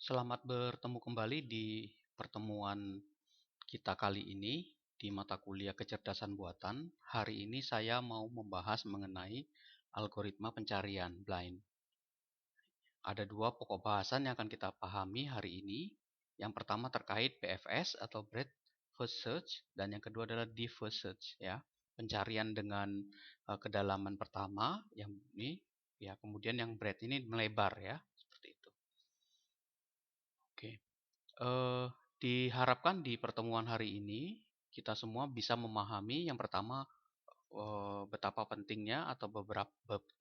Selamat bertemu kembali di pertemuan kita kali ini di mata kuliah kecerdasan buatan. Hari ini saya mau membahas mengenai algoritma pencarian blind. Ada dua pokok bahasan yang akan kita pahami hari ini. Yang pertama terkait BFS atau Breadth First Search, dan yang kedua adalah Deep First Search, ya. Pencarian dengan kedalaman pertama, yang ini, ya, kemudian yang breadth ini melebar, ya, seperti itu. Oke. Eh, Diharapkan di pertemuan hari ini kita semua bisa memahami yang pertama betapa pentingnya atau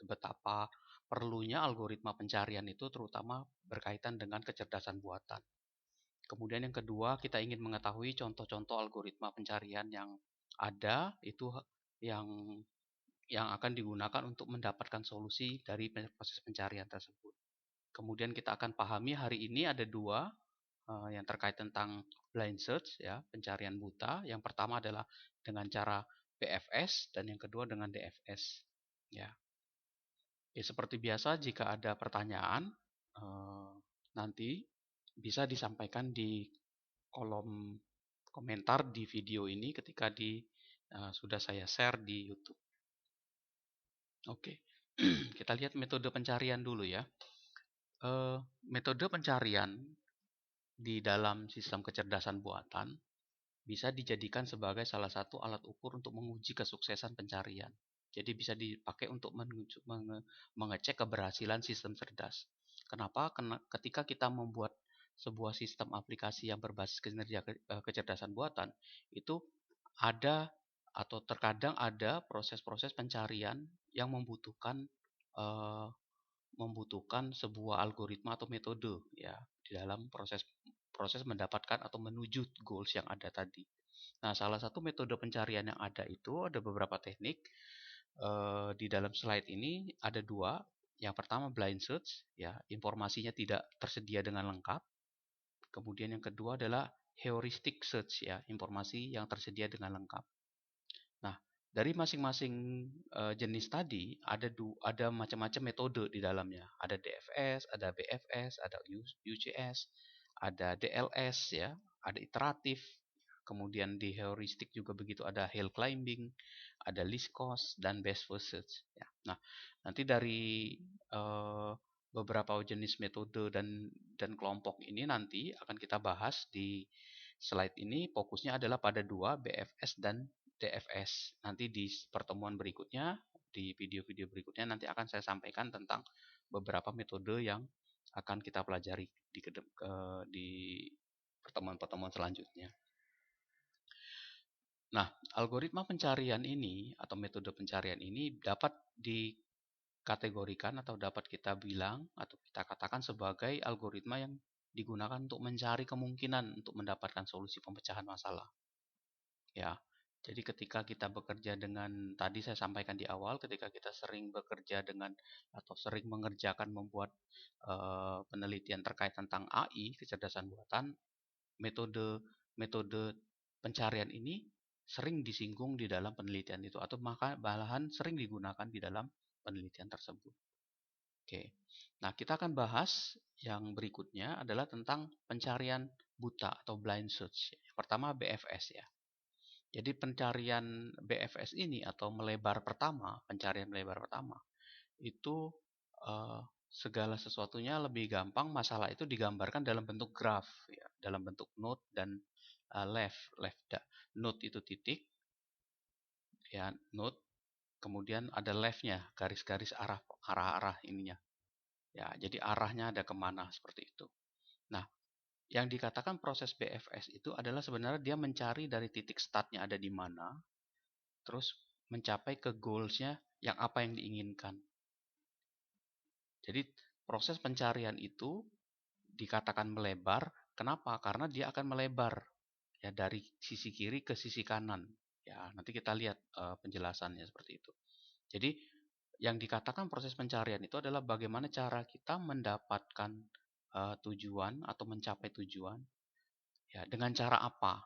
betapa perlunya algoritma pencarian itu, terutama berkaitan dengan kecerdasan buatan. Kemudian yang kedua, kita ingin mengetahui contoh-contoh algoritma pencarian yang ada itu yang akan digunakan untuk mendapatkan solusi dari proses pencarian tersebut. Kemudian kita akan pahami hari ini ada dua yang terkait tentang blind search, ya, pencarian buta. Yang pertama adalah dengan cara BFS dan yang kedua dengan DFS, ya. Seperti biasa, jika ada pertanyaan nanti bisa disampaikan di kolom komentar di video ini ketika sudah saya share di YouTube. Oke. Kita lihat metode pencarian dulu, ya. Metode pencarian di dalam sistem kecerdasan buatan bisa dijadikan sebagai salah satu alat ukur untuk menguji kesuksesan pencarian. Jadi bisa dipakai untuk mengecek keberhasilan sistem cerdas. Kenapa? Karena ketika kita membuat sebuah sistem aplikasi yang berbasis kinerja kecerdasan buatan, itu ada atau terkadang ada proses-proses pencarian yang eh, membutuhkan sebuah algoritma atau metode, ya, di dalam proses proses mendapatkan atau menuju goals yang ada tadi. Nah, salah satu metode pencarian yang ada itu ada beberapa teknik. Di dalam slide ini ada dua. Yang pertama blind search, ya, informasinya tidak tersedia dengan lengkap. Kemudian yang kedua adalah heuristic search, ya, informasi yang tersedia dengan lengkap. Nah, dari masing-masing jenis tadi ada macam-macam metode di dalamnya. Ada DFS, ada BFS, ada UCS, ada DLS, ya, ada iteratif. Kemudian di heuristic juga begitu, ada hill climbing, ada least cost, dan best first search, ya. Nah, nanti dari beberapa jenis metode dan kelompok ini nanti akan kita bahas di slide ini. Fokusnya adalah pada dua, BFS dan DFS. Nanti di pertemuan berikutnya, di video-video berikutnya nanti akan saya sampaikan tentang beberapa metode yang akan kita pelajari di pertemuan-pertemuan selanjutnya. Nah, algoritma pencarian ini atau metode pencarian ini dapat dikategorikan atau dapat kita bilang atau kita katakan sebagai algoritma yang digunakan untuk mencari kemungkinan untuk mendapatkan solusi pemecahan masalah. Ya, jadi ketika kita bekerja dengan, tadi saya sampaikan di awal, ketika kita sering bekerja dengan atau sering mengerjakan membuat penelitian terkait tentang AI, kecerdasan buatan, metode metode pencarian ini sering disinggung di dalam penelitian itu, atau malahan sering digunakan di dalam penelitian tersebut. Oke, nah kita akan bahas yang berikutnya adalah tentang pencarian buta atau blind search. Yang pertama BFS, ya. Jadi pencarian BFS ini atau pencarian melebar pertama itu segala sesuatunya lebih gampang. Masalah itu digambarkan dalam bentuk graf, ya, dalam bentuk node dan node itu titik, ya, node. Kemudian ada leftnya, garis-garis arah ininya, ya. Jadi arahnya ada kemana seperti itu. Nah, yang dikatakan proses BFS itu adalah sebenarnya dia mencari dari titik startnya ada di mana, terus mencapai ke goalsnya yang apa yang diinginkan. Jadi proses pencarian itu dikatakan melebar. Kenapa? Karena dia akan melebar, ya, dari sisi kiri ke sisi kanan. Ya, nanti kita lihat penjelasannya seperti itu. Jadi yang dikatakan proses pencarian itu adalah bagaimana cara kita mendapatkan tujuan atau mencapai tujuan, ya, dengan cara apa.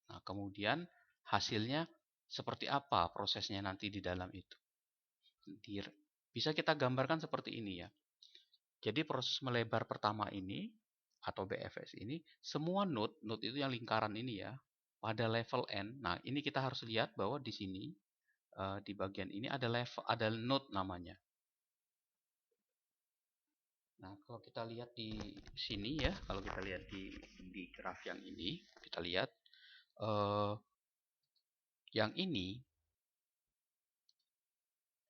Nah, kemudian hasilnya seperti apa prosesnya nanti di dalam itu. Bisa kita gambarkan seperti ini, ya. Jadi proses melebar pertama ini atau BFS ini, semua node itu yang lingkaran ini ya, pada level n. Nah, ini kita harus lihat bahwa di sini di bagian ini ada node namanya. Nah, kalau kita lihat di sini ya, kalau kita lihat di graf yang ini, kita lihat yang ini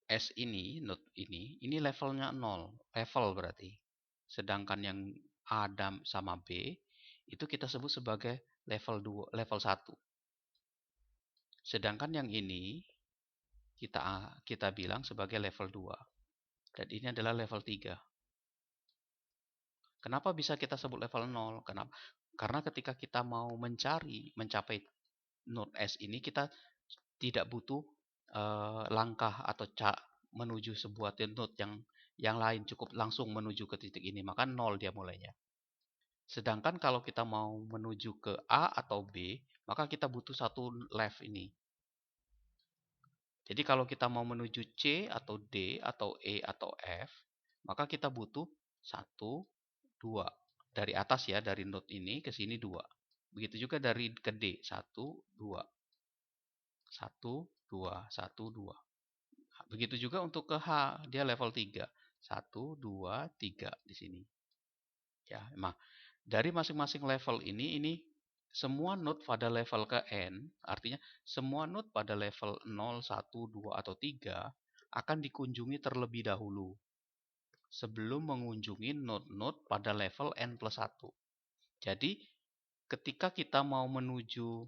S ini, node ini levelnya 0, level berarti. Sedangkan yang A sama B itu kita sebut sebagai level 2, level 1. Sedangkan yang ini kita bilang sebagai level 2. Dan ini adalah level 3. Kenapa bisa kita sebut level 0? Kenapa? Karena ketika kita mau mencapai node S ini, kita tidak butuh langkah atau menuju sebuah node yang lain, cukup langsung menuju ke titik ini, maka 0 dia mulainya. Sedangkan kalau kita mau menuju ke A atau B, maka kita butuh satu left ini. Jadi kalau kita mau menuju C atau D atau E atau F, maka kita butuh 1, 2. Dari atas ya, dari node ini ke sini 2. Begitu juga dari ke D, 1, 2. 1, 2, 1, 2. Begitu juga untuk ke H, dia level 3. 1, 2, 3 di sini. Ya, nah, dari masing-masing level ini semua node pada level ke N, artinya semua node pada level 0, 1, 2, atau 3 akan dikunjungi terlebih dahulu sebelum mengunjungi node-node pada level N plus 1. Jadi, ketika kita mau menuju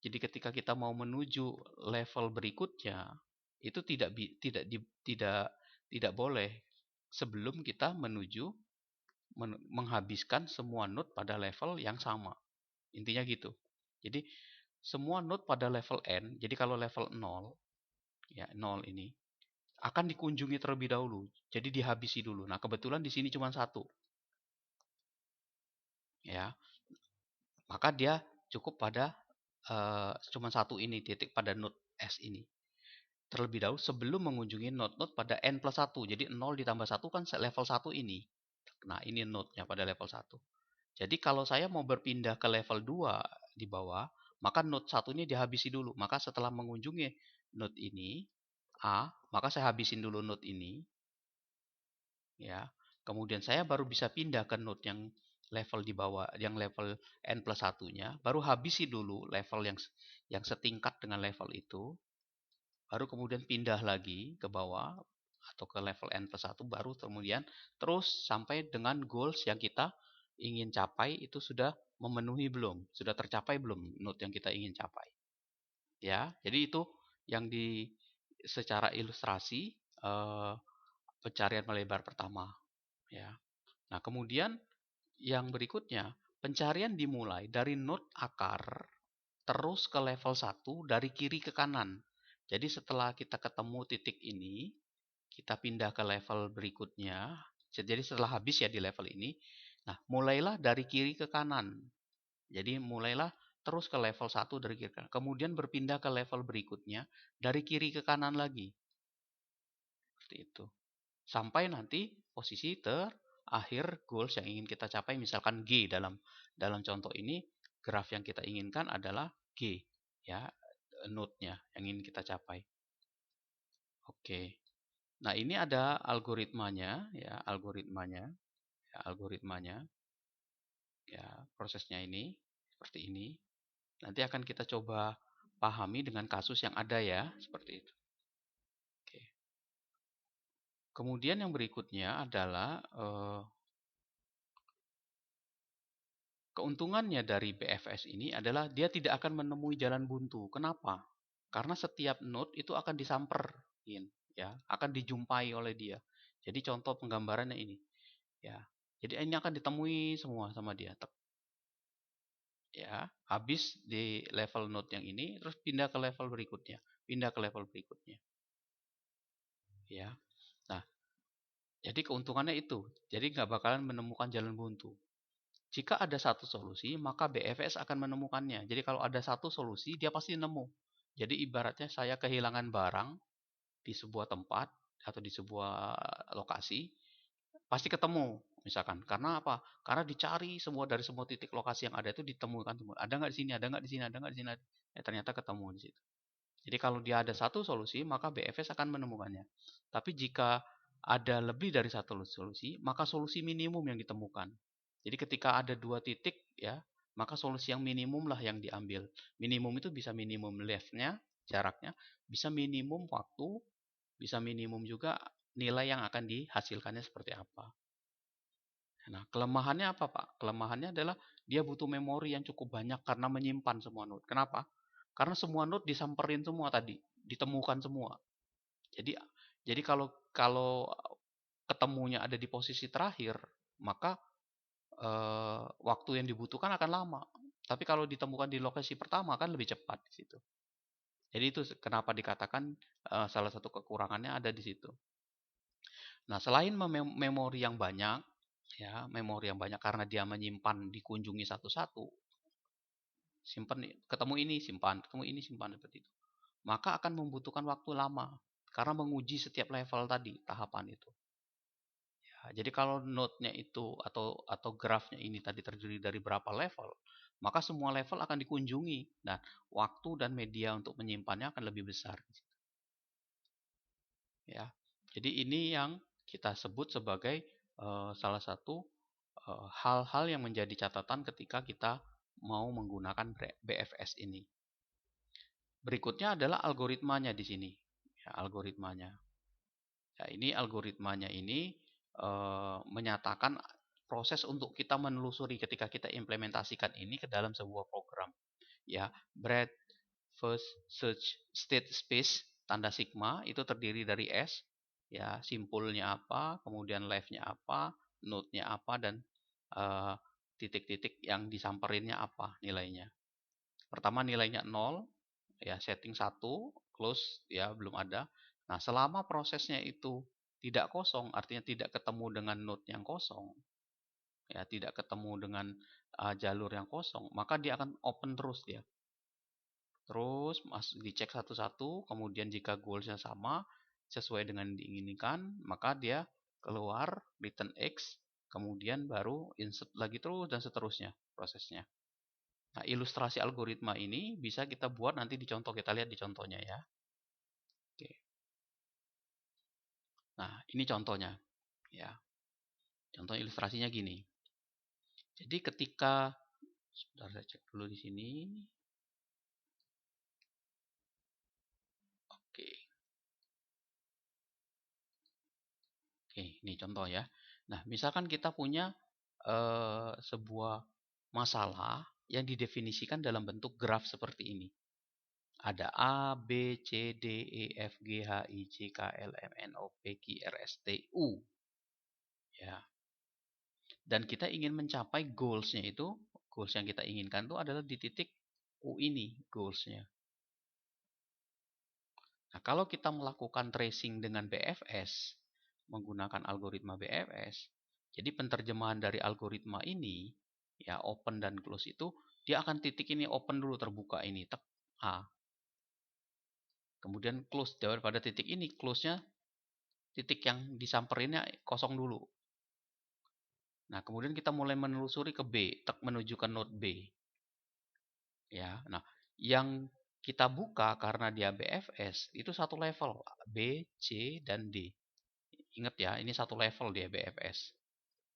ketika kita mau menuju level berikutnya, itu tidak boleh sebelum kita menghabiskan semua node pada level yang sama. Intinya gitu. Jadi semua node pada level N, jadi kalau level 0, ya 0 ini, akan dikunjungi terlebih dahulu. Jadi dihabisi dulu. Nah, kebetulan di sini cuma 1. Ya. Maka dia cukup pada cuma 1 ini, titik pada node S ini. Terlebih dahulu sebelum mengunjungi node-node pada N plus 1. Jadi 0 ditambah 1 kan level 1 ini. Nah, ini node-nya pada level 1. Jadi kalau saya mau berpindah ke level 2 di bawah, maka node 1 ini dihabisi dulu. Maka setelah mengunjungi node ini, A, maka saya habisin dulu node ini. Ya. Kemudian saya baru bisa pindah ke node yang level di bawah, yang level N plus 1-nya. Baru habisi dulu level yang setingkat dengan level itu. Baru kemudian pindah lagi ke bawah atau ke level N plus 1, baru kemudian terus sampai dengan goals yang kita ingin capai itu sudah memenuhi belum, sudah tercapai belum node yang kita ingin capai. Ya, jadi itu yang secara ilustrasi pencarian melebar pertama. Ya. Nah, kemudian yang berikutnya, pencarian dimulai dari node akar terus ke level 1 dari kiri ke kanan. Jadi setelah kita ketemu titik ini, kita pindah ke level berikutnya. Jadi setelah habis ya di level ini, nah mulailah dari kiri ke kanan. Jadi mulailah terus ke level 1 dari kiri ke kanan. Kemudian berpindah ke level berikutnya dari kiri ke kanan lagi. Seperti itu. Sampai nanti posisi terakhir goals yang ingin kita capai, misalkan G dalam contoh ini, graf yang kita inginkan adalah G, ya, node-nya yang ingin kita capai. Oke. Nah, ini ada algoritmanya, ya, algoritmanya. Ya, prosesnya ini seperti ini. Nanti akan kita coba pahami dengan kasus yang ada ya, seperti itu. Oke. Kemudian yang berikutnya adalah keuntungannya dari BFS ini adalah dia tidak akan menemui jalan buntu. Kenapa? Karena setiap node itu akan disamperin, ya, akan dijumpai oleh dia. Jadi contoh penggambarannya ini, ya. Jadi ini akan ditemui semua sama dia. Ya, habis di level node yang ini, terus pindah ke level berikutnya, pindah ke level berikutnya. Ya. Nah, jadi keuntungannya itu. Jadi nggak bakalan menemukan jalan buntu. Jika ada satu solusi, maka BFS akan menemukannya. Jadi kalau ada satu solusi, dia pasti nemu. Jadi ibaratnya saya kehilangan barang di sebuah tempat, atau di sebuah lokasi, pasti ketemu misalkan. Karena apa? Karena dicari semua dari semua titik lokasi yang ada itu ditemukan semua. Ada nggak di sini? Ada nggak di sini? Ada nggak di sini? Ternyata ketemu di situ. Jadi kalau dia ada satu solusi, maka BFS akan menemukannya. Tapi jika ada lebih dari satu solusi, maka solusi minimum yang ditemukan. Jadi ketika ada dua titik, ya, maka solusi yang minimum lah yang diambil. Minimum itu bisa minimum length-nya, jaraknya, bisa minimum waktu, bisa minimum juga nilai yang akan dihasilkannya seperti apa. Nah, kelemahannya apa, Pak? Kelemahannya adalah dia butuh memori yang cukup banyak karena menyimpan semua node. Kenapa? Karena semua node disamperin semua tadi, ditemukan semua. Jadi jadi kalau kalau ketemunya ada di posisi terakhir, maka waktu yang dibutuhkan akan lama. Tapi kalau ditemukan di lokasi pertama kan lebih cepat di situ. Jadi itu kenapa dikatakan salah satu kekurangannya ada di situ. Nah, selain memori yang banyak, ya, memori yang banyak karena dia menyimpan dikunjungi satu-satu, simpan ketemu ini simpan, ketemu ini simpan seperti itu. Maka akan membutuhkan waktu lama karena menguji setiap level tadi, tahapan itu. Ya, jadi kalau node-nya itu atau grafnya ini tadi terdiri dari berapa level, maka semua level akan dikunjungi dan waktu dan media untuk menyimpannya akan lebih besar. Ya. Jadi ini yang kita sebut sebagai salah satu hal-hal yang menjadi catatan ketika kita mau menggunakan BFS ini. Berikutnya adalah algoritmanya di sini. Ya, algoritmanya. Ya, ini algoritmanya ini menyatakan proses untuk kita menelusuri ketika kita implementasikan ini ke dalam sebuah program. Ya, breadth first search state space tanda sigma itu terdiri dari S, ya, simpulnya apa, kemudian left-nya apa, node-nya apa, dan titik-titik yang disamperinnya apa nilainya. Pertama nilainya 0, ya, setting 1, close, ya, belum ada. Nah, selama prosesnya itu tidak kosong, artinya tidak ketemu dengan node yang kosong, ya, tidak ketemu dengan jalur yang kosong, maka dia akan open terus dia. Terus dicek satu-satu, kemudian jika goalsnya sama, sesuai dengan diinginkan, maka dia keluar return X, kemudian baru insert lagi terus dan seterusnya prosesnya. Nah, ilustrasi algoritma ini bisa kita buat nanti di contoh, kita lihat di contohnya ya. Oke. Nah, ini contohnya ya. Contoh ilustrasinya gini. Jadi ketika sebentar saya cek dulu di sini. Oke. Oke, ini contoh ya. Nah, misalkan kita punya sebuah masalah yang didefinisikan dalam bentuk graf seperti ini. Ada A, B, C, D, E, F, G, H, I, J, K, L, M, N, O, P, Q, R, S, T, U. Ya. Dan kita ingin mencapai goals-nya itu, goals yang kita inginkan itu adalah di titik U ini, goals-nya. Nah, kalau kita melakukan tracing dengan BFS, menggunakan algoritma BFS, jadi penerjemahan dari algoritma ini, ya, open dan close itu, dia akan titik ini open dulu, terbuka ini, tek A. Kemudian close, pada titik ini, close-nya titik yang disamperinnya kosong dulu. Nah, kemudian kita mulai menelusuri ke B, tek menuju ke node B. Ya, nah, yang kita buka karena dia BFS itu satu level, B, C, dan D. Ingat ya, ini satu level dia BFS.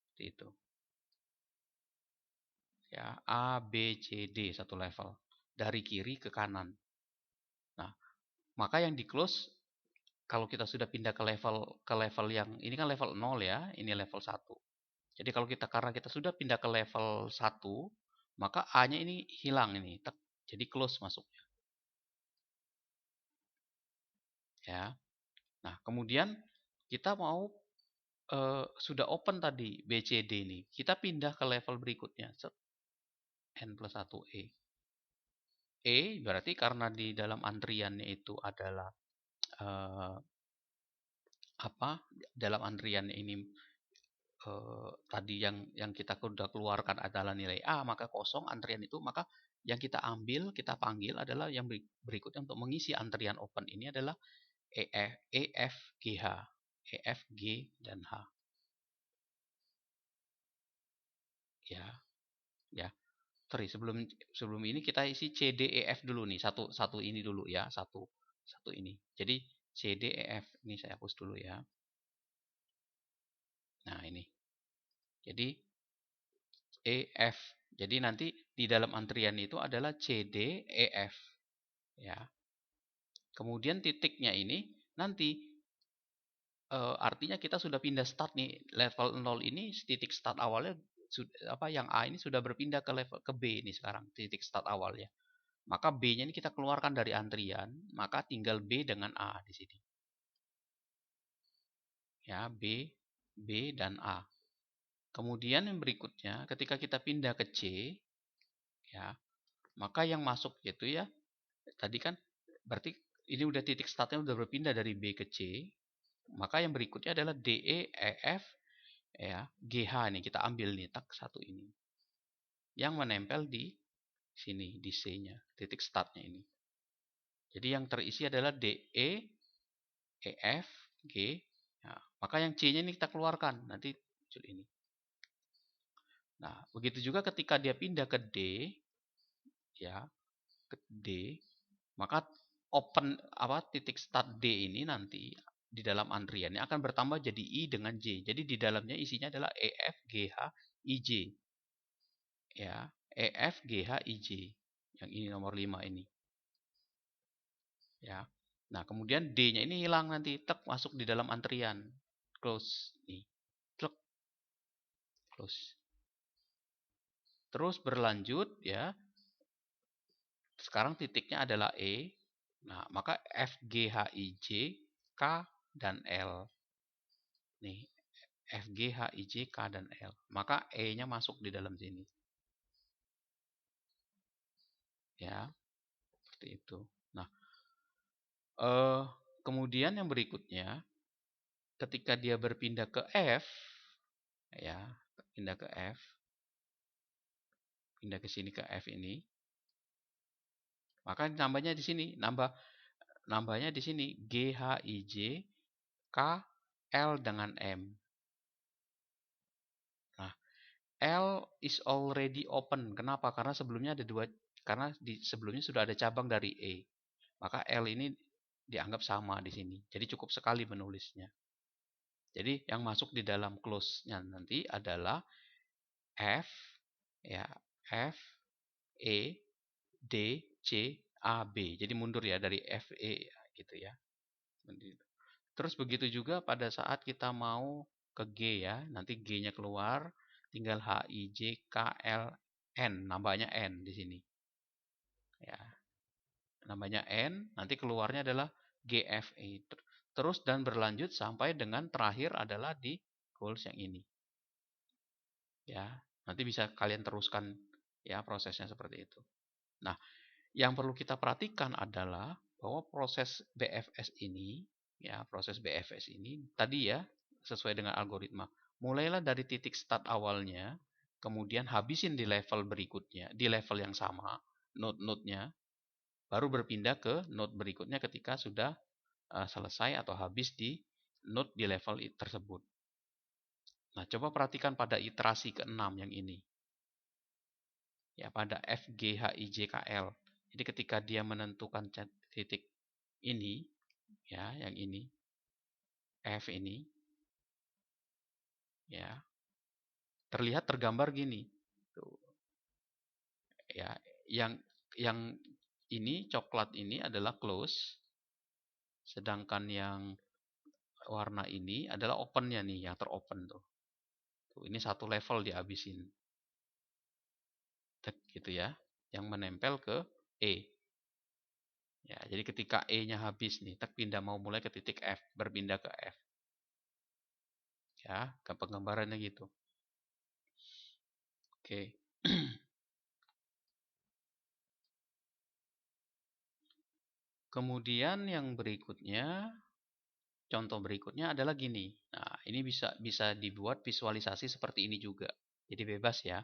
Seperti itu. Ya, A, B, C, D satu level. Dari kiri ke kanan. Nah, maka yang di close kalau kita sudah pindah ke level yang ini kan level 0 ya, ini level 1. Jadi kalau kita karena kita sudah pindah ke level 1, maka A-nya ini hilang ini. Jadi close masuknya. Ya. Nah, kemudian kita mau sudah open tadi BCD ini. Kita pindah ke level berikutnya. N plus 1 E. E berarti karena di dalam antriannya itu adalah eh, apa? Dalam antriannya ini tadi yang kita sudah keluarkan adalah nilai A, maka kosong antrian itu, maka yang kita ambil, kita panggil adalah yang berikutnya untuk mengisi antrian open ini adalah EF, GH. EF, G, dan H. Ya, ya. Sorry, sebelum ini kita isi C, D, E, F dulu nih. Satu ini dulu ya, satu ini. Jadi C, D, E, F ini saya hapus dulu ya. Nah, ini. Jadi E, F. Jadi nanti di dalam antrian itu adalah C, D, E, F. Ya. Kemudian titiknya ini nanti artinya kita sudah pindah start nih. Level 0 ini titik start awalnya yang A ini sudah berpindah ke level ke B ini sekarang, titik start awalnya. Maka B-nya ini kita keluarkan dari antrian, maka tinggal B dengan A di sini. Ya, B dan A. Kemudian yang berikutnya, ketika kita pindah ke C, ya, maka yang masuk itu ya, tadi kan berarti ini udah titik startnya udah berpindah dari B ke C, maka yang berikutnya adalah DE, EF, ya, GH nih kita ambil nih tak satu ini. Yang menempel di sini di C-nya, titik startnya ini. Jadi yang terisi adalah DE, EF, G. Nah, maka yang C-nya ini kita keluarkan nanti muncul ini. Nah, begitu juga ketika dia pindah ke D, ya, ke D, maka titik start D ini nanti di dalam antriannya akan bertambah jadi I dengan J. Jadi di dalamnya isinya adalah EF, GH, IJ. Ya, EF, GH, IJ. Yang ini nomor 5 ini. Ya. Nah, kemudian D-nya ini hilang nanti, tek masuk di dalam antrian. Close nih. Tek close. Terus berlanjut ya. Sekarang titiknya adalah E. Nah, maka F, G, H, I, J, K, dan L. Nih, F, G, H, I, J, K, dan L. Maka E-nya masuk di dalam sini. Ya, seperti itu. Nah, kemudian yang berikutnya, ketika dia berpindah ke F, ya, pindah ke F, pindah ke sini ke F ini, maka nambahnya di sini, nambahnya di sini G, H, I, J, K, L dengan M. Nah, L is already open. Kenapa? Karena sebelumnya ada dua, karena sebelumnya sudah ada cabang dari E. Maka L ini dianggap sama di sini. Jadi cukup sekali menulisnya. Jadi yang masuk di dalam close-nya nanti adalah F, ya, F, E, D, C, A, B. Jadi mundur ya dari F, E gitu ya. Terus begitu juga pada saat kita mau ke G ya. Nanti G-nya keluar, tinggal H, I, J, K, L, N. Nambahnya N di sini. Ya. Nambahnya N, nanti keluarnya adalah G, F, E. Terus dan berlanjut sampai dengan terakhir adalah di goals yang ini. Ya, nanti bisa kalian teruskan ya prosesnya seperti itu. Nah, yang perlu kita perhatikan adalah bahwa proses BFS ini, ya proses BFS ini tadi ya sesuai dengan algoritma. Mulailah dari titik start awalnya, kemudian habisin di level berikutnya, di level yang sama, node-node-nya, baru berpindah ke node berikutnya ketika sudah selesai atau habis di node di level tersebut. Nah, coba perhatikan pada iterasi ke-6 yang ini. Ya, pada F, G, H, I, J, K, L. Jadi ketika dia menentukan titik ini, ya, yang ini, F ini, ya, terlihat tergambar gini. Tuh. Ya, yang ini coklat ini adalah close, sedangkan yang warna ini adalah opennya nih, yang teropen tuh. Tuh, ini satu level dihabisin. Gitu ya, yang menempel ke E. Ya, jadi ketika E-nya habis nih, pindah mau mulai ke titik F, berpindah ke F. Ya, ke penggambarannya gitu. Oke. Kemudian yang berikutnya, contoh berikutnya adalah gini. Nah, ini bisa dibuat visualisasi seperti ini juga. Jadi bebas ya.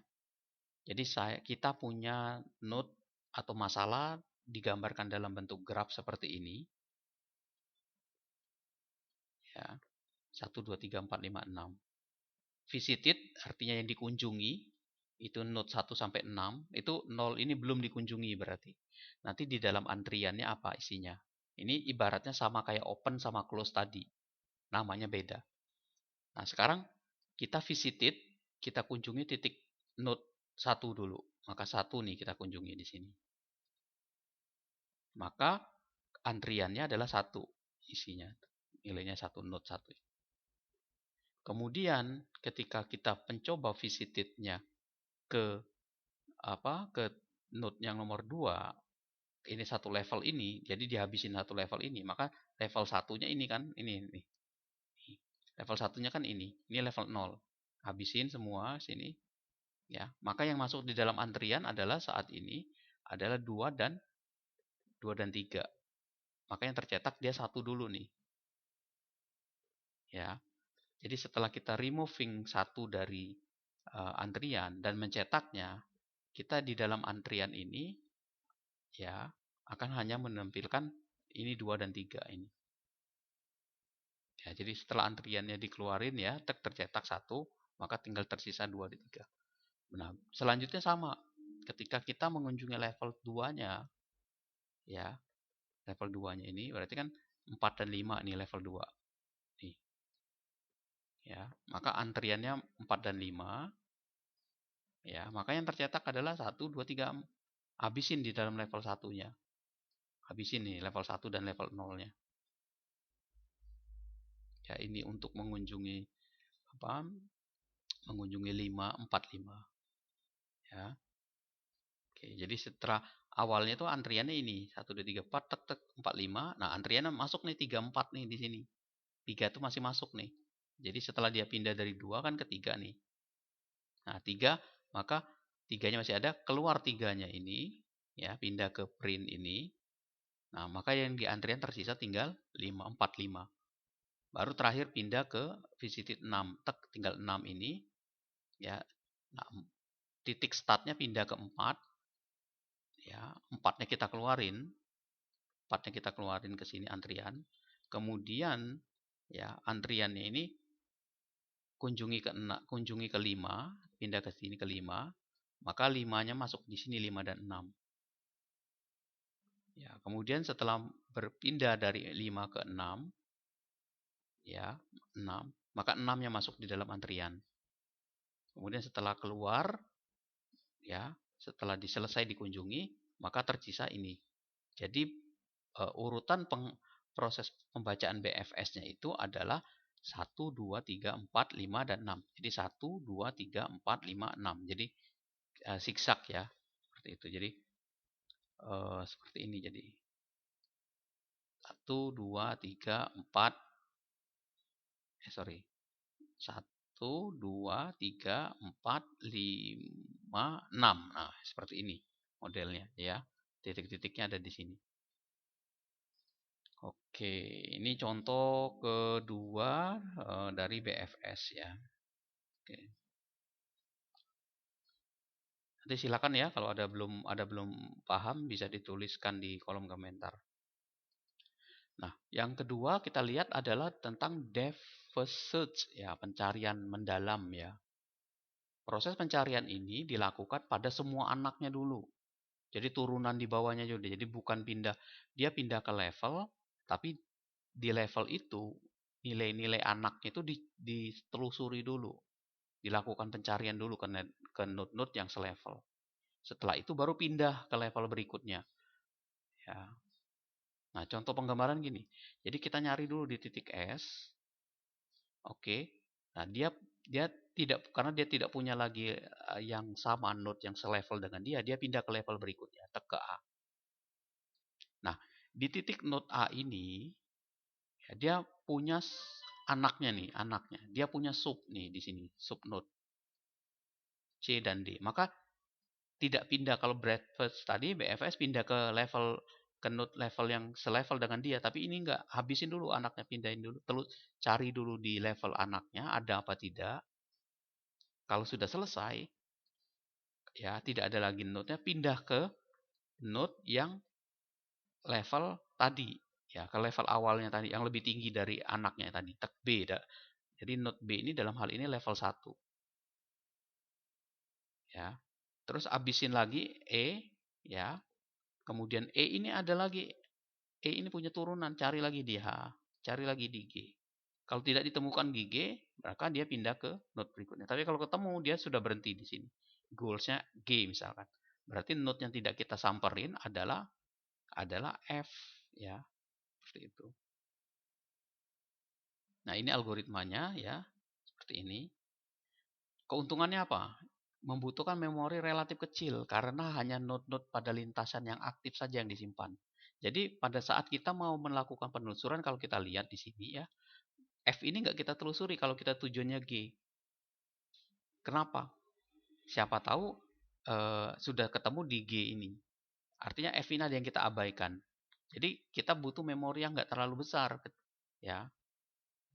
Jadi kita punya node atau masalah digambarkan dalam bentuk graf seperti ini. Ya, 1, 2, 3, 4, 5, 6. Visited artinya yang dikunjungi, itu node 1 sampai 6, itu 0 ini belum dikunjungi berarti. Nanti di dalam antriannya apa isinya. Ini ibaratnya sama kayak open sama close tadi. Namanya beda. Nah, sekarang kita visited, kita kunjungi titik node 1 dulu. Maka 1 nih kita kunjungi di sini. Maka antriannya adalah 1 isinya. Nilainya 1, node 1. Kemudian ketika kita mencoba visitednya ke ke node yang nomor 2, ini satu level ini, jadi dihabisin satu level ini, maka level satunya ini kan, ini. Level satunya kan ini level 0. Habisin semua sini, ya. Maka yang masuk di dalam antrian adalah saat ini adalah 2 dan 3. Maka yang tercetak dia 1 dulu nih. Ya. Jadi setelah kita removing 1 dari antrian dan mencetaknya, kita di dalam antrian ini ya akan hanya menampilkan ini 2 dan 3 ini. Ya, jadi setelah antriannya dikeluarin ya, tercetak 1, maka tinggal tersisa 2 dan 3. Nah, selanjutnya sama. Ketika kita mengunjungi level 2-nya, ya, level 2-nya ini berarti kan 4 dan 5 nih level 2. Nih. Ya, maka antriannya 4 dan 5. Ya, maka yang tercetak adalah 1, 2, 3. Habisin di dalam level 1-nya. Habisin nih level 1 dan level 0-nya. Ya, ini untuk mengunjungi mengunjungi 5, 4, 5. Ya. Oke, jadi setelah awalnya itu antriannya ini 1, 2, 3, 4, tek, tek, 4, 5. Nah, antriannya masuk nih 3, 4 nih di sini. 3 itu masih masuk nih. Jadi setelah dia pindah dari 2 kan ke 3 nih. Nah, 3, maka 3-nya masih ada, keluar 3-nya ini, ya, pindah ke print ini. Nah, maka yang di antrian tersisa tinggal 5, 4, 5. Baru terakhir pindah ke visited 6. Tek, tinggal 6 ini. Ya, nah, titik startnya pindah ke 4. Ya, 4-nya kita keluarin. 4-nya kita keluarin ke sini antrian. Kemudian ya antriannya ini kunjungi ke 5, pindah ke sini ke 5, maka 5-nya masuk di sini 5 dan 6. Ya, kemudian setelah berpindah dari 5 ke 6, ya, 6, maka 6-nya masuk di dalam antrian. Kemudian setelah keluar, ya, setelah selesai dikunjungi, maka tersisa ini. Jadi urutan proses pembacaan BFS-nya itu adalah 1, 2, 3, 4, 5, dan 6. Jadi 1, 2, 3, 4, 5, 6. Jadi zigzag ya. Seperti itu. Jadi seperti ini jadi. 1, 2, 3, 4. Sorry. 1, 2, 3, 4, 5, 6. Nah, seperti ini modelnya ya. Titik-titiknya ada di sini. Oke, ini contoh kedua dari BFS ya. Oke. Nanti silakan ya kalau ada belum paham bisa dituliskan di kolom komentar. Nah, yang kedua kita lihat adalah tentang depth first search ya, pencarian mendalam ya. Proses pencarian ini dilakukan pada semua anaknya dulu. Jadi turunan di bawahnya juga. Jadi bukan dia pindah ke level, tapi di level itu nilai-nilai anaknya itu ditelusuri dulu. Dilakukan pencarian dulu ke node-node yang selevel. Setelah itu baru pindah ke level berikutnya. Ya. Nah, contoh penggambaran gini. Jadi kita nyari dulu di titik S. Oke. Nah, dia tidak karena dia tidak punya lagi yang sama node yang selevel dengan dia pindah ke level berikutnya, tek ke A. Nah, di titik node A ini ya, dia punya anaknya. Dia punya sub nih di sini, sub node C dan D. Maka tidak pindah kalau breakfast tadi BFS pindah ke node level yang selevel dengan dia, tapi ini enggak, habisin dulu anaknya, pindahin dulu, terus cari dulu di level anaknya ada apa tidak. Kalau sudah selesai ya tidak ada lagi node-nya, pindah ke node yang level tadi ya, ke level awalnya tadi yang lebih tinggi dari anaknya tadi, tek B. Jadi node B ini dalam hal ini level 1. Ya. Terus abisin lagi E, ya. Kemudian E ini ada lagi, E ini punya turunan, cari lagi di H, cari lagi di G. Kalau tidak ditemukan di G, maka dia pindah ke node berikutnya. Tapi kalau ketemu, dia sudah berhenti di sini. Goalsnya G misalkan. Berarti node yang tidak kita samperin adalah F, ya, seperti itu. Nah, ini algoritmanya, ya, seperti ini. Keuntungannya apa? Membutuhkan memori relatif kecil karena hanya node-node pada lintasan yang aktif saja yang disimpan. Jadi pada saat kita mau melakukan penelusuran, kalau kita lihat di sini ya, F ini nggak kita telusuri kalau kita tujuannya G. Kenapa? Siapa tahu sudah ketemu di G ini. Artinya F ini ada yang kita abaikan. Jadi kita butuh memori yang nggak terlalu besar, ya.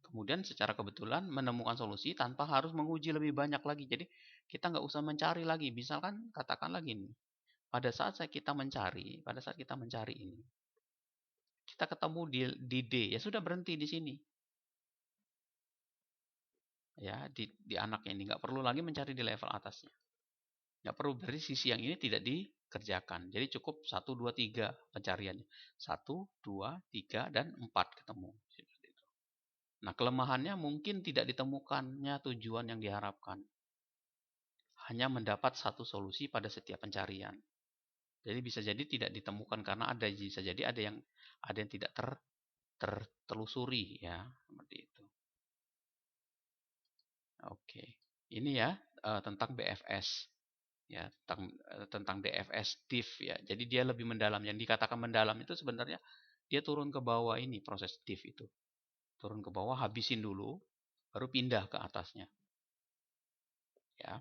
Kemudian secara kebetulan menemukan solusi tanpa harus menguji lebih banyak lagi. Jadi kita nggak usah mencari lagi. Misalkan katakan lagi nih, pada saat kita mencari ini, kita ketemu di D, ya sudah berhenti di sini. Ya, di anaknya ini nggak perlu lagi mencari di level atasnya. Nggak perlu, berarti sisi yang ini tidak dikerjakan. Jadi cukup 1, 2, 3 pencariannya. 1, 2, 3, dan 4 ketemu. Nah, kelemahannya mungkin tidak ditemukannya tujuan yang diharapkan. Hanya mendapat satu solusi pada setiap pencarian. Jadi bisa jadi tidak ditemukan karena bisa jadi ada yang tidak tertelusuri, ya, seperti itu. Oke. Ini ya tentang BFS. Ya, tentang DFS div, ya. Jadi dia lebih mendalam. Yang dikatakan mendalam itu sebenarnya dia turun ke bawah ini, proses div itu. Turun ke bawah, habisin dulu, baru pindah ke atasnya. Ya.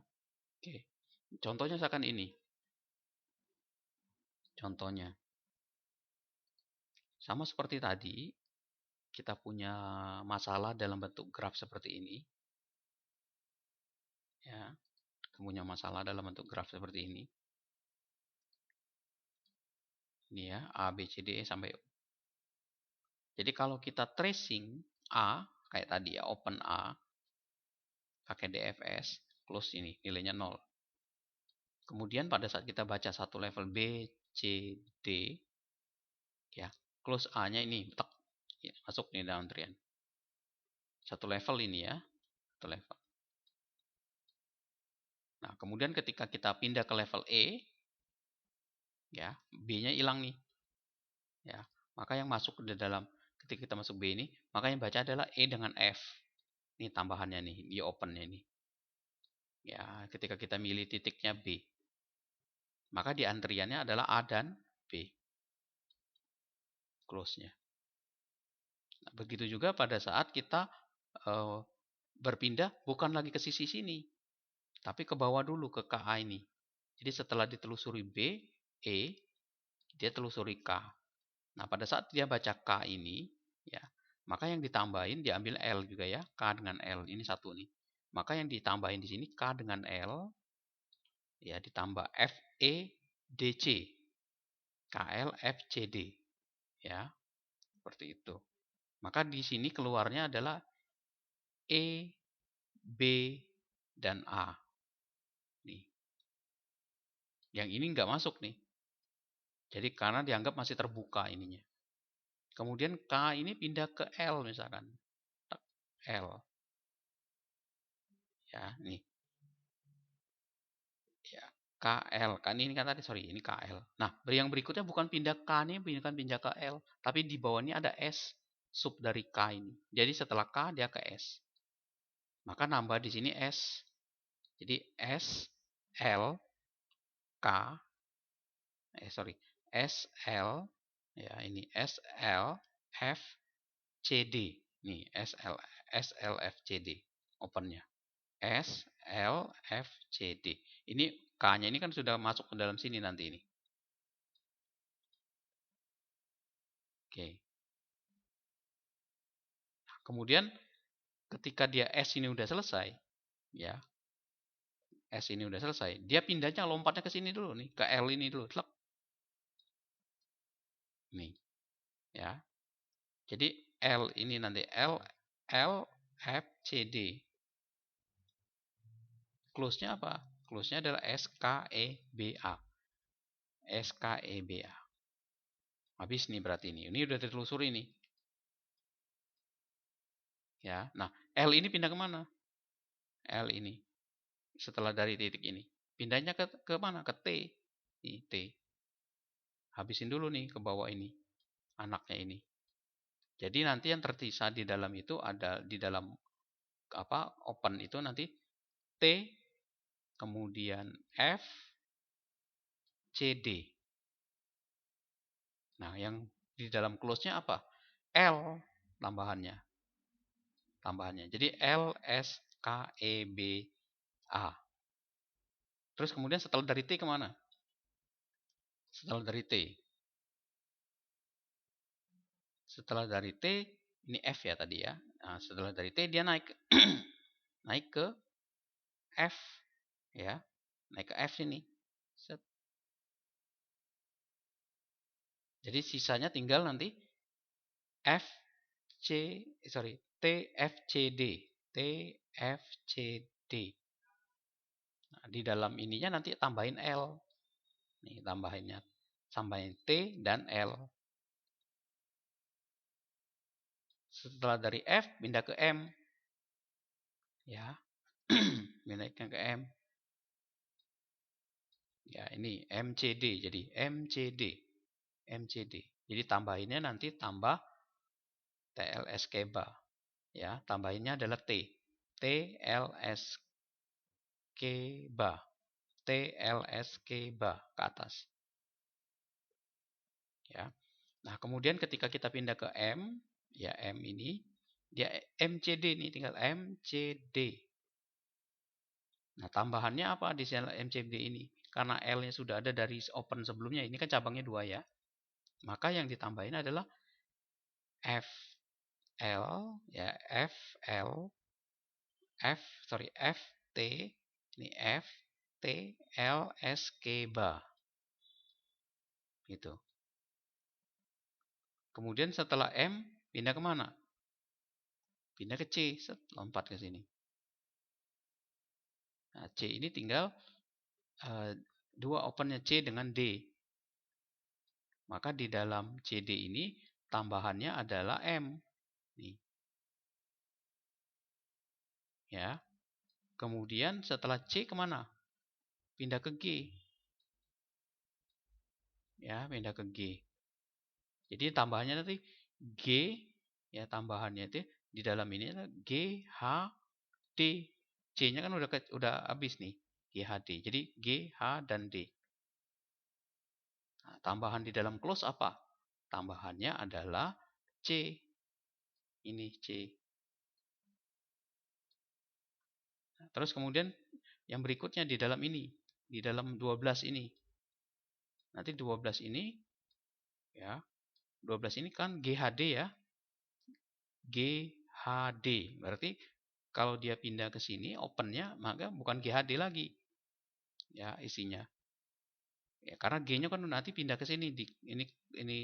Oke. Contohnya misalkan ini. Contohnya. Sama seperti tadi, kita punya masalah dalam bentuk graf seperti ini. Ya. Punya masalah dalam bentuk graf seperti ini. Ini ya, A, B, C, D, E sampai U. Jadi kalau kita tracing A, kayak tadi ya, open A, pakai DFS, close ini, nilainya 0. Kemudian pada saat kita baca satu level B, C, D, ya, close A-nya ini, ya, masuk nih dalam trian. Satu level ini ya, satu level. Nah, kemudian ketika kita pindah ke level E, ya, B-nya hilang nih. Ya, maka yang masuk ke dalam, ketika kita masuk B ini, maka yang baca adalah E dengan F. Ini tambahannya nih, di opennya ini. Ya, ketika kita milih titiknya B, maka di antriannya adalah A dan B. Close-nya. Nah, begitu juga pada saat kita berpindah bukan lagi ke sisi sini, tapi ke bawah dulu ke KA ini. Jadi setelah ditelusuri B, E, dia telusuri K. Nah, pada saat dia baca K ini, ya, maka yang ditambahin diambil L juga ya, K dengan L. Ini satu nih. Maka yang ditambahin di sini K dengan L, ya, ditambah F, E, D, C. KL, F, C, D. Ya, seperti itu. Maka di sini keluarnya adalah E, B, dan A. Nih. Yang ini nggak masuk nih. Jadi karena dianggap masih terbuka ininya. Kemudian K ini pindah ke L misalkan. L. Ya, nih. Ya, KL. Kan ini kan tadi, sorry, ini KL. Nah, yang berikutnya bukan pindah K ini, bukan pindah ke L. Tapi di bawah ini ada S sub dari K ini. Jadi setelah K dia ke S. Maka nambah di sini S. Jadi S, L, K, sorry, S, L, ya ini S, L, F, C, D. Nih, S, L, F, C, D. Opennya. S, L, F, C, D. Ini K-nya ini kan sudah masuk ke dalam sini nanti ini. Oke. Nah, kemudian ketika dia S ini udah selesai, ya, S ini udah selesai, dia pindahnya lompatnya ke sini dulu nih, ke L ini dulu. Nih, ya. Jadi L ini nanti L F C D. Close-nya apa? Close-nya adalah SKEBA. SKEBA. Habis nih berarti ini. Ini udah ditelusuri nih. Ya. Nah, L ini pindah kemana? L ini. Setelah dari titik ini. Pindahnya ke mana? Ke T. Ini T. Habisin dulu nih ke bawah ini. Anaknya ini. Jadi nanti yang tersisa di dalam itu ada di dalam open itu nanti T, kemudian F, C, D. Nah, yang di dalam close-nya apa? L tambahannya. Jadi L, S, K, E, B, A. Terus kemudian setelah dari T kemana? Setelah dari T. Setelah dari T, ini F ya tadi ya. Nah, setelah dari T dia naik naik ke F ya. Naik ke F ini. Set. Jadi sisanya tinggal nanti F C sorry T F C D. T F C D. Nah, di dalam ininya nanti tambahin L. Nih tambahinnya. Tambahin T dan L. Setelah dari F pindah ke M. Ya. Pindahkan ke M. Ya, ini MCD. Jadi MCD. MCD. Jadi tambahinnya nanti tambah TLS keba. Ya, tambahinnya adalah T. TLS keba. TLS keba ke atas. Ya. Nah, kemudian ketika kita pindah ke M, ya M ini dia MCD nih, tinggal MCD. Nah, tambahannya apa di sel MCD ini? Karena L-nya sudah ada dari open sebelumnya, ini kan cabangnya 2 ya. Maka yang ditambahin adalah FL ya, FT ini FTLSK bar. Gitu. Kemudian setelah M pindah ke mana? Pindah ke C, lompat ke sini. Nah, C ini tinggal dua opennya C dengan D. Maka di dalam CD ini tambahannya adalah M. Nih. Ya. Kemudian setelah C kemana? Pindah ke G. Ya, pindah ke G. Jadi tambahannya nanti G, ya tambahannya itu di dalam ini G, H, D. C-nya kan udah habis nih. G, H, D. Jadi G, H, dan D. Nah, tambahan di dalam close apa? Tambahannya adalah C. Ini C. Nah, terus kemudian yang berikutnya di dalam ini. Di dalam 12 ini. Nanti 12 ini, ya 12 ini kan GHD ya. GHD. Berarti kalau dia pindah ke sini, opennya, maka bukan GHD lagi. Ya, isinya. Ya, karena G-nya kan nanti pindah ke sini. Ini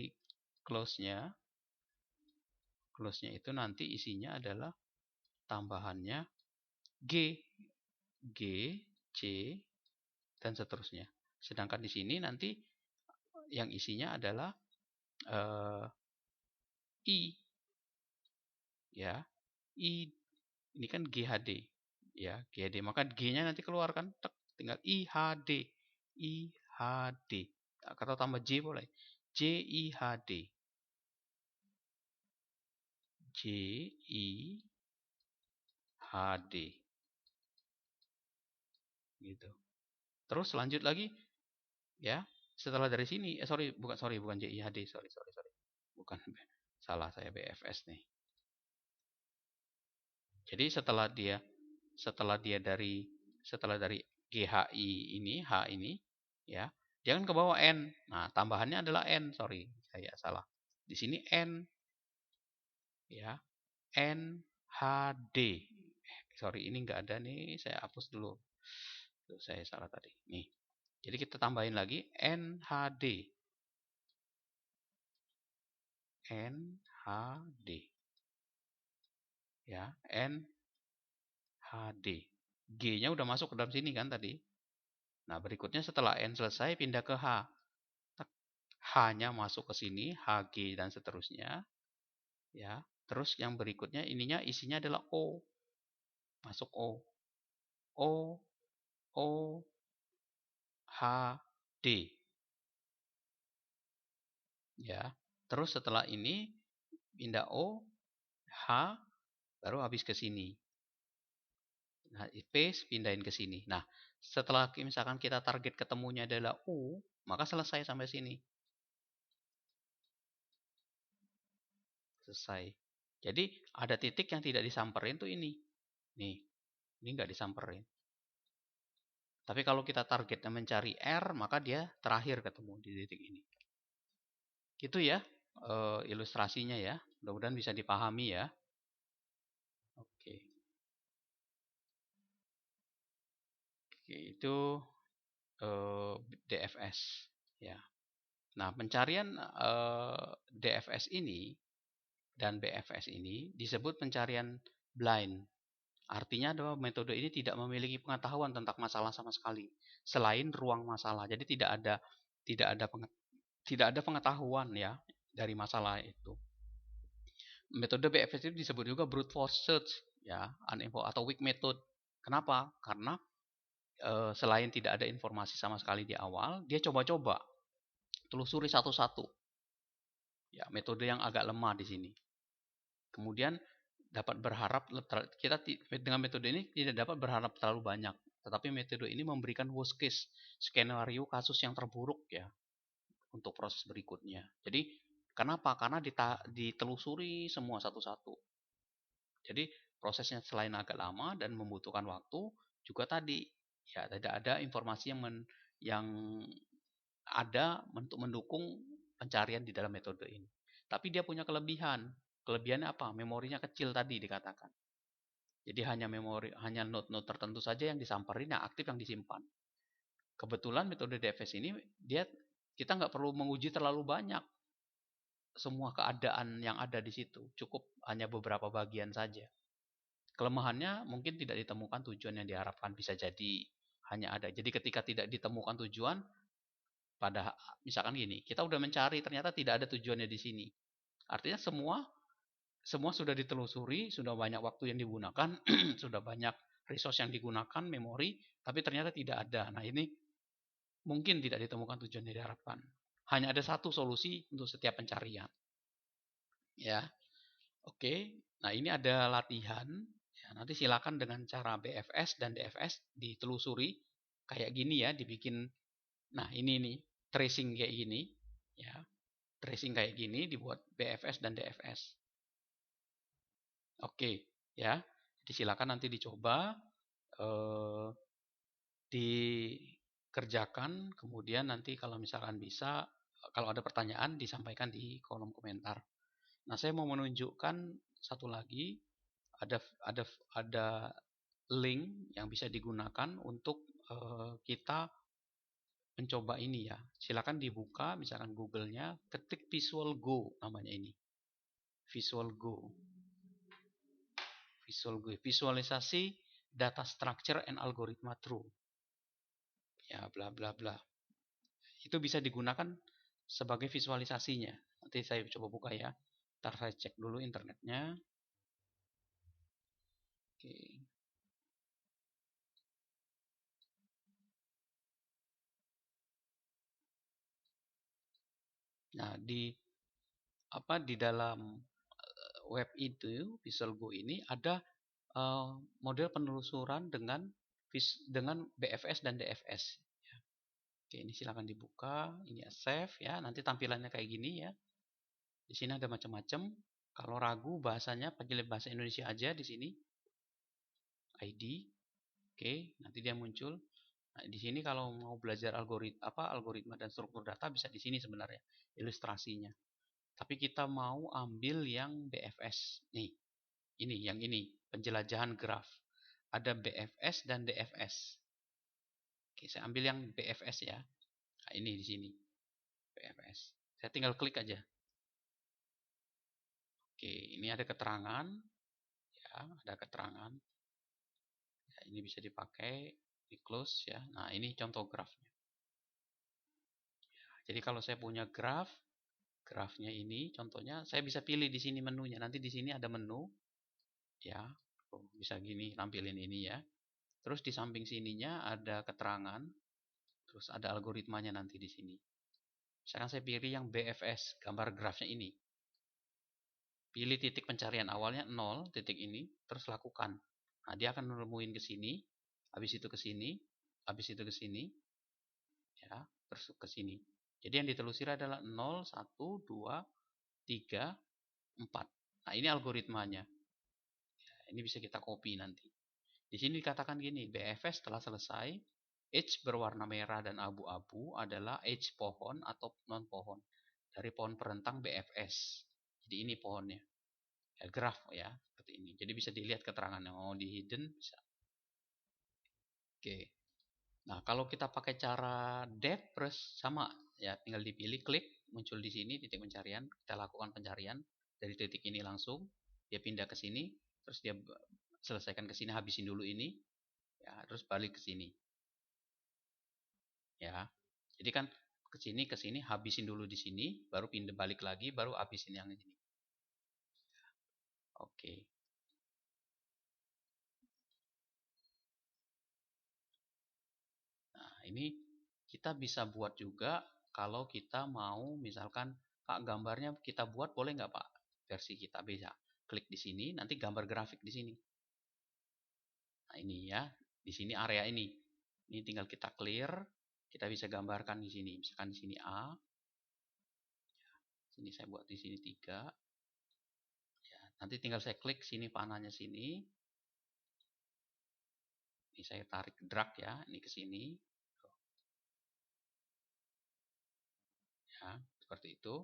close-nya. Close-nya itu nanti isinya adalah tambahannya G. G, C, dan seterusnya. Sedangkan di sini nanti yang isinya adalah I. Ya, I. Ini kan GHD. Ya, GHD. Maka G-nya nanti keluarkan. Tinggal IHD. IHD. Atau tambah J boleh. JIHD. JIHD. Gitu. Terus lanjut lagi ya. Setelah dari sini bukan JIHD, sorry. Bukan. Salah saya BFS nih. Jadi setelah dia dari GHI ini, H ini ya, jangan ke bawah N. Nah, tambahannya adalah N, sorry, saya salah. Di sini N ya. NHD. Sorry, ini enggak ada nih, saya hapus dulu. Tuh, saya salah tadi. Nih. Jadi kita tambahin lagi NHD. HD. Ya, NHD. G-nya udah masuk ke dalam sini kan tadi. Nah, berikutnya setelah N selesai pindah ke H. H-nya masuk ke sini, HG dan seterusnya. Ya. Terus yang berikutnya ininya isinya adalah O. Masuk O. O, O, H, D. Ya. Terus setelah ini pindah O, H, baru habis ke sini. Nah, paste pindahin ke sini. Nah, setelah misalkan kita target ketemunya adalah U, maka selesai sampai sini. Selesai. Jadi ada titik yang tidak disamperin tuh ini. Nih, ini nggak disamperin. Tapi kalau kita targetnya mencari R, maka dia terakhir ketemu di titik ini. Itu ya ilustrasinya ya. Mudah-mudahan bisa dipahami ya. Oke. Oke, itu DFS ya. Nah, pencarian DFS ini dan BFS ini disebut pencarian blind. Artinya adalah metode ini tidak memiliki pengetahuan tentang masalah sama sekali selain ruang masalah. Jadi tidak ada pengetahuan ya dari masalah itu. Metode BFS itu disebut juga brute force search ya, atau weak method. Kenapa? Karena selain tidak ada informasi sama sekali di awal, dia coba-coba telusuri satu-satu. Ya, metode yang agak lemah di sini. Kemudian dapat berharap kita dengan metode ini tidak dapat berharap terlalu banyak, tetapi metode ini memberikan worst case skenario kasus yang terburuk ya untuk proses berikutnya. Jadi kenapa? Karena ditelusuri semua satu-satu. Jadi prosesnya selain agak lama dan membutuhkan waktu, juga tadi ya tidak ada informasi yang ada untuk mendukung pencarian di dalam metode ini. Tapi dia punya kelebihan. Kelebihannya apa? Memorinya kecil tadi dikatakan. Jadi hanya node-node tertentu saja yang disamperin, yang aktif yang disimpan. Kebetulan metode DFS ini kita nggak perlu menguji terlalu banyak semua keadaan yang ada di situ. Cukup hanya beberapa bagian saja. Kelemahannya mungkin tidak ditemukan tujuan yang diharapkan, bisa jadi hanya ada. Jadi ketika tidak ditemukan tujuan, pada misalkan gini, kita udah mencari ternyata tidak ada tujuannya di sini. Artinya semua sudah ditelusuri, sudah banyak waktu yang digunakan, sudah banyak resource yang digunakan, memori, tapi ternyata tidak ada. Nah, ini mungkin tidak ditemukan tujuan yang diharapkan. Hanya ada satu solusi untuk setiap pencarian. Ya. Oke. Nah, ini ada latihan. Ya, nanti silakan dengan cara BFS dan DFS ditelusuri kayak gini ya, dibikin. Nah, ini nih tracing kayak gini, ya. Tracing kayak gini dibuat BFS dan DFS. Oke, ya. Jadi silakan nanti dicoba dikerjakan, kemudian nanti kalau misalkan bisa, kalau ada pertanyaan disampaikan di kolom komentar. Nah, saya mau menunjukkan satu lagi, ada ada ada link yang bisa digunakan untuk kita mencoba ini ya. Silakan dibuka, misalkan Google-nya, ketik Visual Go namanya ini. Visual Go. Visual Go. Visualisasi data structure and algorithm true. Ya, bla bla bla. Itu bisa digunakan sebagai visualisasinya. Nanti saya coba buka ya. Ntar saya cek dulu internetnya. Oke. Nah, di dalam web itu Visual Go ini ada model penelusuran dengan BFS dan DFS. Oke, ini silakan dibuka, ini save ya. Nanti tampilannya kayak gini ya. Di sini ada macam-macam. Kalau ragu bahasanya pakai bahasa Indonesia aja di sini. ID. Oke, nanti dia muncul. Nah, di sini kalau mau belajar algoritma dan struktur data bisa di sini sebenarnya ilustrasinya. Tapi kita mau ambil yang BFS. Nih, yang ini, penjelajahan graf. Ada BFS dan DFS. Oke, saya ambil yang BFS ya. Nah, ini di sini. BFS. Saya tinggal klik aja. Oke, ini ada keterangan, ya, ada keterangan. Ya, ini bisa dipakai, di close ya. Nah, ini contoh grafnya. Jadi kalau saya punya grafnya ini contohnya saya bisa pilih di sini menunya. Nanti di sini ada menu, ya. Bisa gini tampilin ini ya. Terus di samping sininya ada keterangan, terus ada algoritmanya nanti di sini. Sekarang saya pilih yang BFS, gambar grafnya ini. Pilih titik pencarian awalnya 0, titik ini, terus lakukan. Nah, dia akan nemuin ke sini, habis itu ke sini, habis itu ke sini, ya, terus ke sini. Jadi yang ditelusuri adalah 0, 1, 2, 3, 4. Nah, ini algoritmanya. Ya, ini bisa kita copy nanti. Di sini dikatakan gini, BFS telah selesai. Edge berwarna merah dan abu-abu adalah edge pohon atau non pohon dari pohon perentang BFS. Jadi ini pohonnya. Ya, graf ya, seperti ini. Jadi bisa dilihat keterangannya. Mau di hidden bisa. Oke. Nah, kalau kita pakai cara depth first sama ya, tinggal dipilih, klik, muncul di sini titik pencarian, kita lakukan pencarian dari titik ini langsung, dia pindah ke sini, terus dia selesaikan ke sini, habisin dulu ini, ya, terus balik ke sini. Ya. Jadi kan ke sini, habisin dulu di sini, baru pindah balik lagi, baru habisin yang ini. Oke. Nah, ini kita bisa buat juga kalau kita mau misalkan Kak gambarnya kita buat boleh nggak Pak? Versi kita bisa. Klik di sini, nanti gambar grafik di sini. Nah, ini ya, di sini area ini. Ini tinggal kita clear, kita bisa gambarkan di sini. Misalkan di sini A. Sini saya buat di sini 3. Ya, nanti tinggal saya klik sini panahnya sini. Ini saya tarik drag ya, ini ke sini. Ya, seperti itu.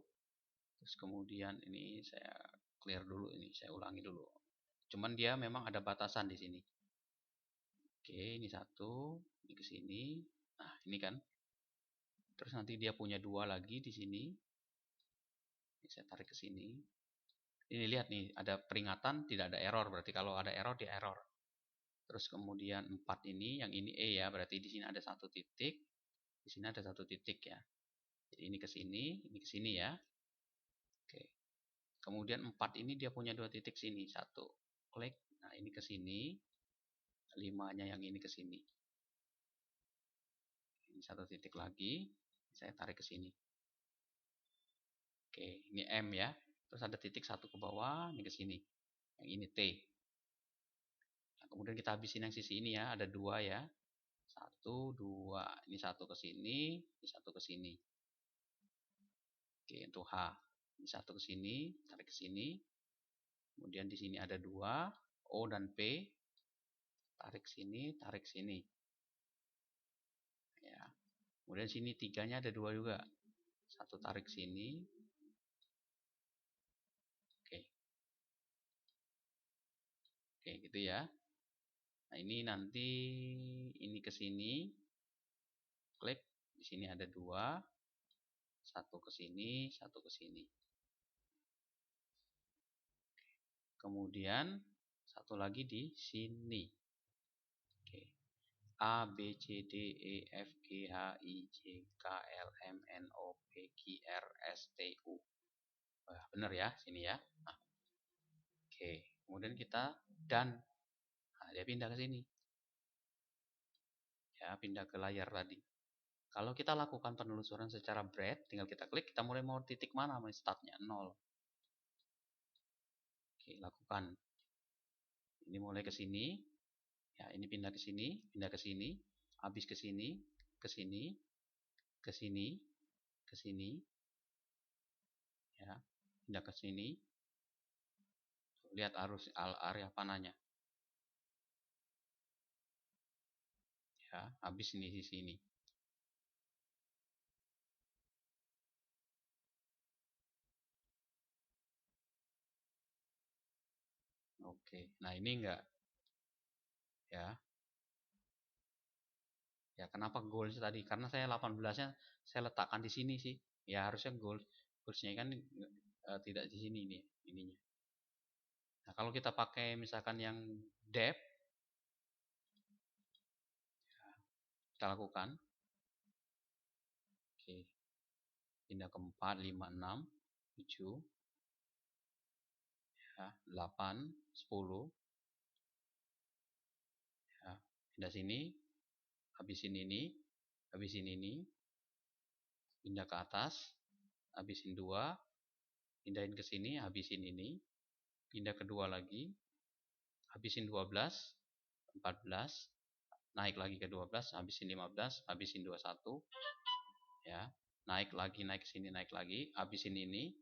Terus kemudian ini saya clear dulu, ini saya ulangi dulu. Cuman dia memang ada batasan di sini. Oke, ini satu, ini ke sini. Nah, ini kan. Terus nanti dia punya 2 lagi di sini. Ini saya tarik ke sini. Ini lihat nih, ada peringatan tidak ada error, berarti kalau ada error dia error. Terus kemudian 4 ini, yang ini E ya, berarti di sini ada 1 titik, di sini ada 1 titik ya. Jadi ini ke sini ya. Oke. Kemudian 4 ini dia punya 2 titik sini, 1 klik. Nah, ini ke sini. 5-nya yang ini ke sini. Ini 1 titik lagi, saya tarik ke sini. Oke, ini M ya. Terus ada titik 1 ke bawah, ini ke sini. Yang ini T. Nah, kemudian kita habisin yang sisi ini ya, ada 2 ya. 1, 2. Ini 1 ke sini, ini 1 ke sini. Oke, untuk H. Ini 1 ke sini, tarik ke sini. Kemudian di sini ada 2, O dan P. Tarik sini, tarik sini. Ya. Kemudian sini 3-nya ada 2 juga. 1 tarik sini. Oke. Oke, gitu ya. Nah, ini nanti ini ke sini. Klik. Di sini ada 2. 1 ke sini, 1 ke sini. Kemudian 1 lagi di sini. Oke. A, B, C, D, E, F, G, H, I, J, K, L, M, N, O, P, Q, R, S, T, U. Wah, benar ya, sini ya. Nah, oke. Kemudian kita dan nah, dia pindah ke sini. Ya, pindah ke layar tadi. Kalau kita lakukan penelusuran secara breadth, tinggal kita klik, kita mulai mau titik mana, mau startnya 0. Oke, lakukan. Ini mulai ke sini. Ya, ini pindah ke sini, pindah ke sini, habis ke sini, ke sini, ke sini, ke sini. Ya, pindah ke sini. Lihat arus area panahnya. Ya, habis ini di sini. Oke. Nah, ini enggak ya. Ya, kenapa goals tadi? Karena saya 18-nya saya letakkan di sini sih. Ya, harusnya goalsnya kan tidak di sini nih ininya. Nah, kalau kita pakai misalkan yang depth, kita lakukan. Oke, pindah ke 4, 5, 6, 7, ya, 8, 10, ya, pindah sini, habisin ini, pindah ke atas, habisin 2, pindahin ke sini, habisin ini, pindah ke 2 lagi, habisin 12, 14, naik lagi ke 12, habisin 15, habisin 21, ya, naik lagi, naik ke sini, naik lagi, habisin ini.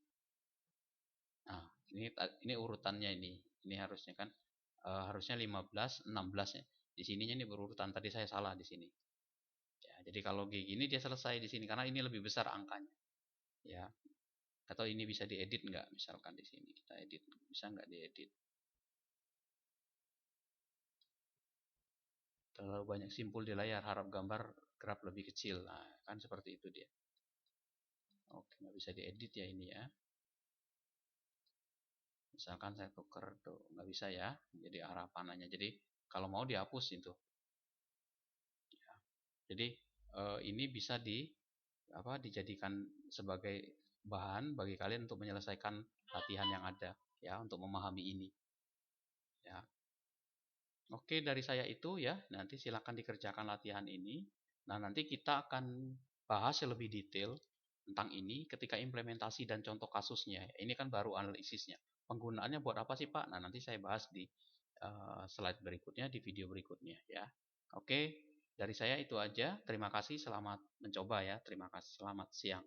Nah, ini urutannya ini. Ini harusnya kan harusnya 15, 16 ya. Di sininya ini berurutan, tadi saya salah di sini. Ya, jadi kalau kayak gini dia selesai di sini karena ini lebih besar angkanya. Ya. Atau ini bisa diedit nggak? Misalkan di sini kita edit, bisa nggak diedit? Terlalu banyak simpul di layar, harap gambar grab lebih kecil. Nah, kan seperti itu dia. Oke, nggak bisa diedit ya ini ya. Misalkan saya tuker tuh, nggak bisa ya. Jadi arah panahnya. Jadi kalau mau dihapus itu. Ya. Jadi ini bisa dijadikan sebagai bahan bagi kalian untuk menyelesaikan latihan yang ada ya, untuk memahami ini. Ya. Oke, dari saya itu ya. Nanti silakan dikerjakan latihan ini. Nah, nanti kita akan bahas lebih detail tentang ini ketika implementasi dan contoh kasusnya. Ini kan baru analisisnya. Penggunaannya buat apa sih, Pak? Nah, nanti saya bahas di slide berikutnya, di video berikutnya ya. Oke, dari saya itu aja. Terima kasih, selamat mencoba ya. Terima kasih, selamat siang.